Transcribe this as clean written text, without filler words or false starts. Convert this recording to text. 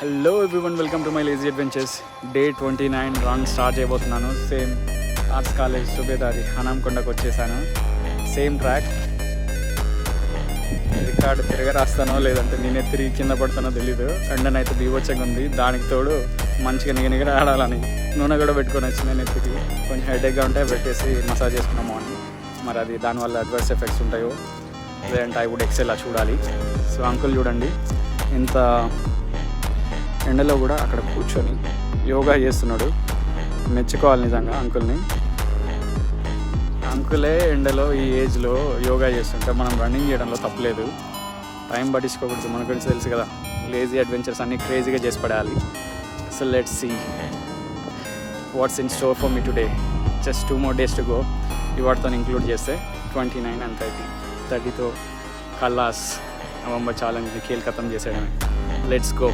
Hello everyone, welcome to my lazy adventures. Day 29 run start చేయబోతున్నాను. Same arts college Subedari హనంకొండకు వచ్చేసాను. Same track. Record తిరగరాస్తానో లేదంటే నేనే తిరిగి కింద పడతానో తెలీదు. ఎండనైతే బీభత్సంగా ఉంది. దానికి తోడు మంచిగా నిగనిగర ఆడాలని నూనె కూడా పెట్టుకొని వచ్చిన నెత్తికి. కొంచెం హెడేక్గా ఉంటే పెట్టేసి మసాజ్ చేసుకున్నాం మార్నింగ్. మరి అది దానివల్ల అడ్వర్స్ ఎఫెక్ట్స్ ఉంటాయో లేదంటే ఐ వుడ్ ఎక్సెల్ చూడాలి. సో అంకుల్ చూడండి, ఇంత ఎండలో కూడా అక్కడ కూర్చొని యోగా చేస్తున్నాడు. మెచ్చుకోవాలి నిజంగా అంకుల్ని. అంకులే ఎండలో ఈ ఏజ్లో యోగా చేస్తుంటే మనం రన్నింగ్ చేయడంలో తప్పలేదు. టైం పట్టించుకోకూడదు, మనకు గురించి తెలుసు కదా. లేజీ అడ్వెంచర్స్ అన్నీ క్రేజీగా చేసి పడేయాలి. So let's see what's in store for me today. Just 2 more days to go. ఇవాటితో ఇంక్లూడ్ చేస్తే 29 and 30తో కల్లాస్ నవంబర్ ఛాలెంజ్ని కీలకతం చేసేయడమే. Let's go.